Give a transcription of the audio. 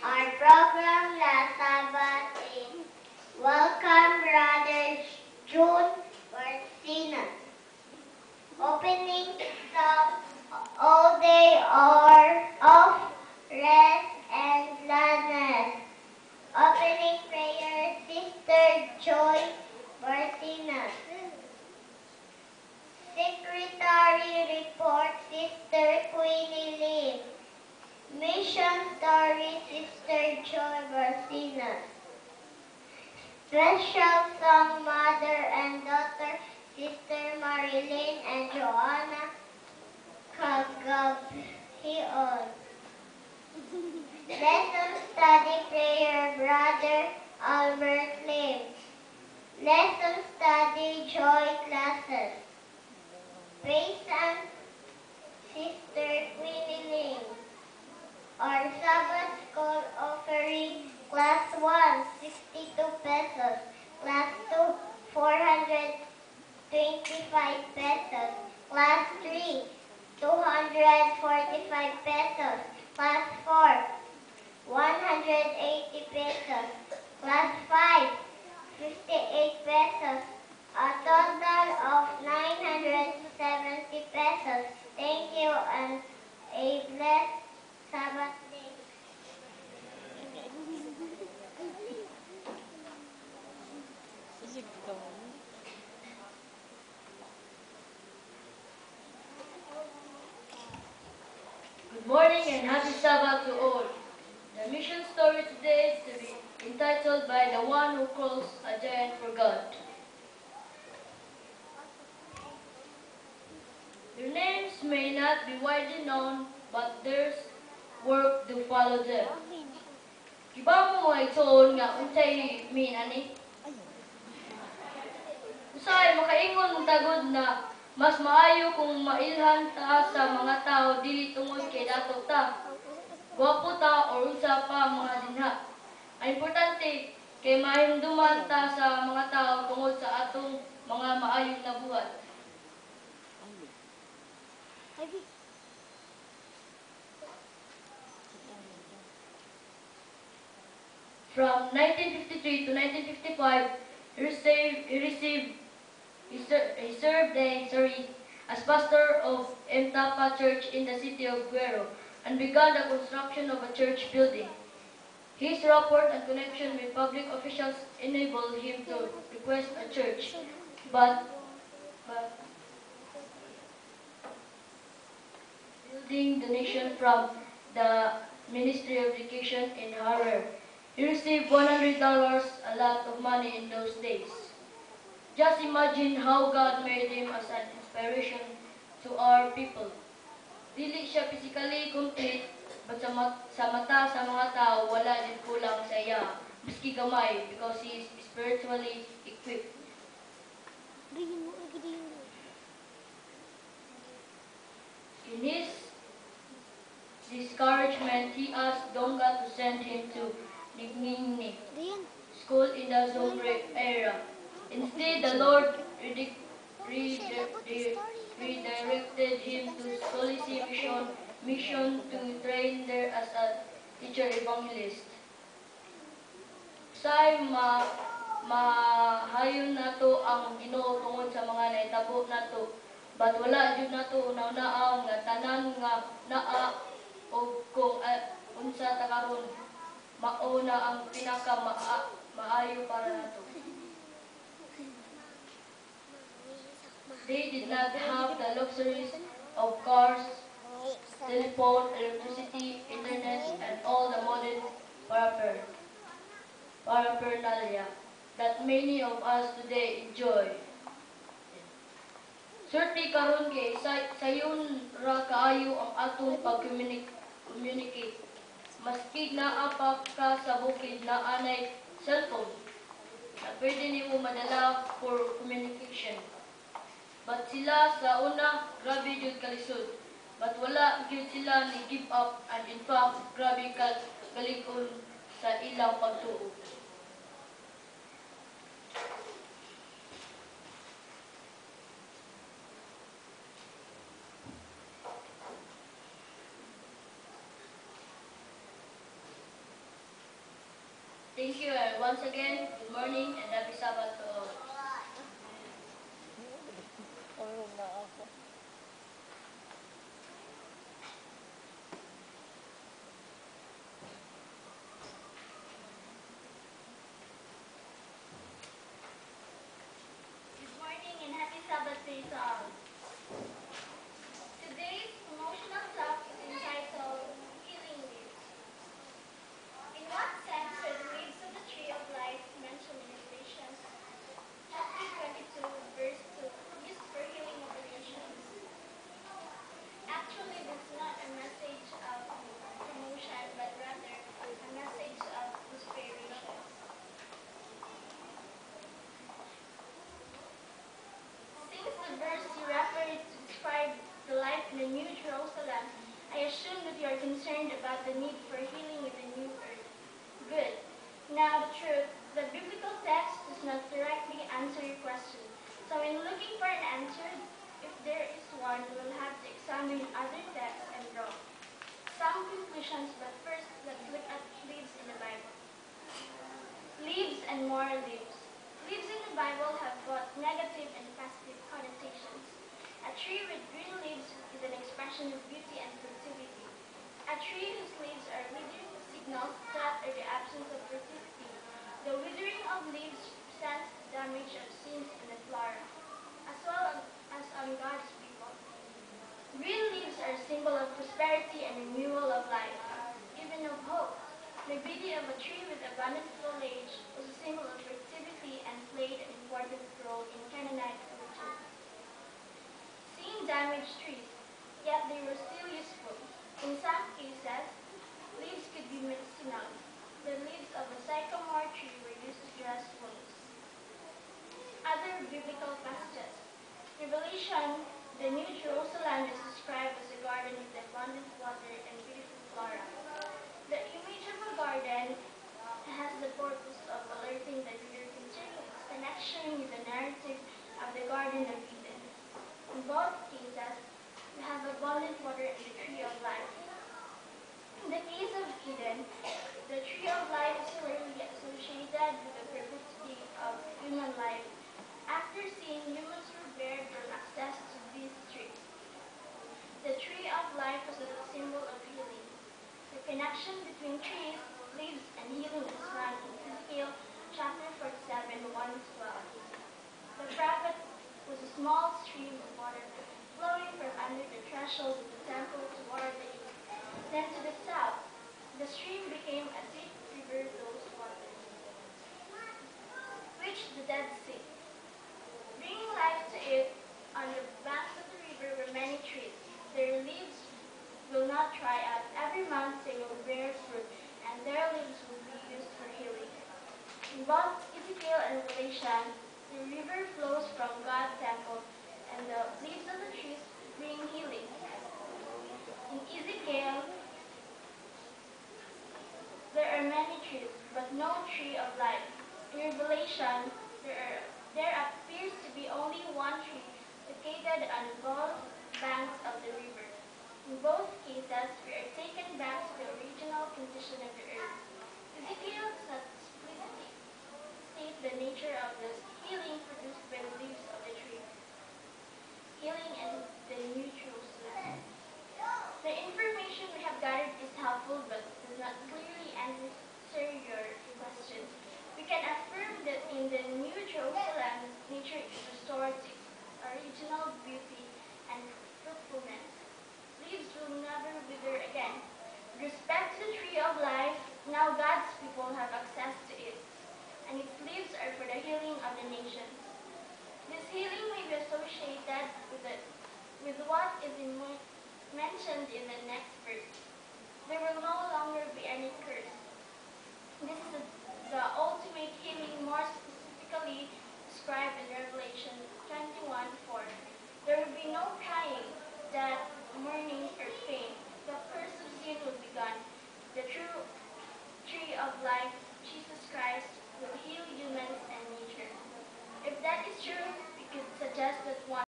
Our program last Sabbath is Welcome Brother June Martina. Opening song, All Day or of Rest and Gladness. Opening prayer, Sister Joy Martina. Secretary report, Sister Queenie Lee. Mission story, Sister Joy Martina. Special song, Mother and Daughter, Sister Marilyn and Joanna Cagahion. Lesson study prayer, Brother Albert Lim. Lesson study joy classes. Praise and Sister Queenie Lim. Our Sabbath school offering, Class 1, 62 pesos. Class 2, 425 pesos. Class 3, 245 pesos. Class 4, 180 pesos. Class 5, 58 pesos. A total of 970 pesos. Thank you and a blessed Sabbath day. Good morning and happy Sabbath to all. The mission story today is to be entitled by the one who calls a giant for God. Their names may not be widely known, but there's work to follow them. Kiba mo mga itoon nga unsay mean ani? Usay makaingon mong tagod na mas maayo kung mailhan ta sa mga tao dili tungod kay dato ta. Gwapo ta o unsa pa mga dinha. Ang importante kay mahimduman ta sa mga tao tungod sa atong mga maayong na buhat. From 1953 to 1955, he served as pastor of Mtapa Church in the city of Guero and began the construction of a church building. His rapport and connection with public officials enabled him to request a church, but building donation from the Ministry of Education in Harar. He received $100, a lot of money in those days. Just imagine how God made him as an inspiration to our people. Dili siya physically complete, but sa mata sa mga tao, wala din kulang sa iya, miski gamay, because he is spiritually equipped. In his discouragement, he asked Donga to send him to Ningning school in the Zombre area. Instead, the Lord redirected him to Solisi mission to train there as a teacher evangelist. Say mahayon nato ang Ginoo tungod sa mga naitabo nato, but wala jud nato unaw-unaw nga tanan nga naa o kung unsa ta karon mao na ang pinaka maayo para nato. They did not have the luxuries of cars, telephone, electricity, internet, and all the modern paraphernalia that many of us today enjoy. Surti karon kay sayon ra kaayo ang atong pag-communicate. Maski naa pa ka sa bukid na anay cellphone na pwede nimo madala for communication. But sila sa una, grabe jud kalisod. But wala jud sila ni give up and in fact, grabe kalig-on sa ilang pagtuo. Thank you, and once again, good morning and happy Sabbath to all. Good morning and happy Sabbath day to all. Today's promotional talk is entitled Healing Leaves. In what sense are the leaves of the tree of life mentioned in Galatians chapter 22, verse 2, used for healing of the nations? Actually, this is not a message of promotion, but rather a message of inspiration. Since the verse you referred to describe the life in the New Jerusalem, I assume that you are concerned about the need for healing in the new earth. Good. Now, the truth, the biblical text does not directly answer your question. So in looking for an answer, if there is one, we will have to examine other texts and draw some conclusions, but first, let's look at leaves in the Bible. Leaves and more leaves. Leaves in the Bible have both negative and positive connotations. A tree with green leaves is an expression of beauty and fertility. A tree whose leaves are withering signals death or the absence of fertility. The withering of leaves represents the damage of sins in the flora, as well as on God's people. Green leaves are a symbol of prosperity and renewal of life, even of hope. The beauty of a tree with abundant foliage was a symbol of fertility and played an important role in Canaanite culture. Seeing damaged trees, yet they were still useful. In some cases, leaves could be medicinal. The leaves of a sycamore tree were used to dress wounds. Other biblical passages. Revelation, the New Jerusalem is described as a garden with abundant water and beautiful flora. The image of a garden has the purpose of alerting the reader concerning its connection with the narrative of the Garden of Eden. In both cases, we have abundant water and the tree of life. In the case of Eden, the tree of life is clearly associated with the perpetuity of human life. After sin, humans were barred from access to this tree. The tree of life was a symbol of healing. The connection between trees, leaves, and healing is found in Ezekiel chapter 47, 1-12. The prophet was a small stream of water flowing from under the threshold of the temple toward the east. Then to the south, the stream became a deep river those waters, which the Dead Sea, bringing life to it. On the banks of the river were many trees. Their leaves will not dry out. Every month they will bear fruit, and their leaves will be used for healing. In both Ezekiel and Revelation, the river flows from God's temple, and the leaves of the trees bring healing. In Ezekiel, there are many trees, but no tree of life. In Revelation, there appears to be only one tree located on both banks of the river. In both cases, we are taken back to the original condition of the earth. Ezekiel does not explicitly state the nature of the healing produced by the leaves of the tree. Healing in the New Jerusalem. The information we have gathered is helpful but does not clearly answer your question. We can affirm that in the New Jerusalem, nature is restored to its original beauty and fruitfulness. Leaves will never wither again. With respect to the tree of life, now God's people have access to it, and its leaves are for the healing of the nations. This healing may be associated with what is mentioned in the next verse. There will no longer be any curse. This is the ultimate healing, more specifically described in Revelation 21:4. There will be no crying, death, mourning, or pain. The curse of sin will be gone. The true tree of life, Jesus Christ, will heal humans and nature. If that is true, we could suggest that one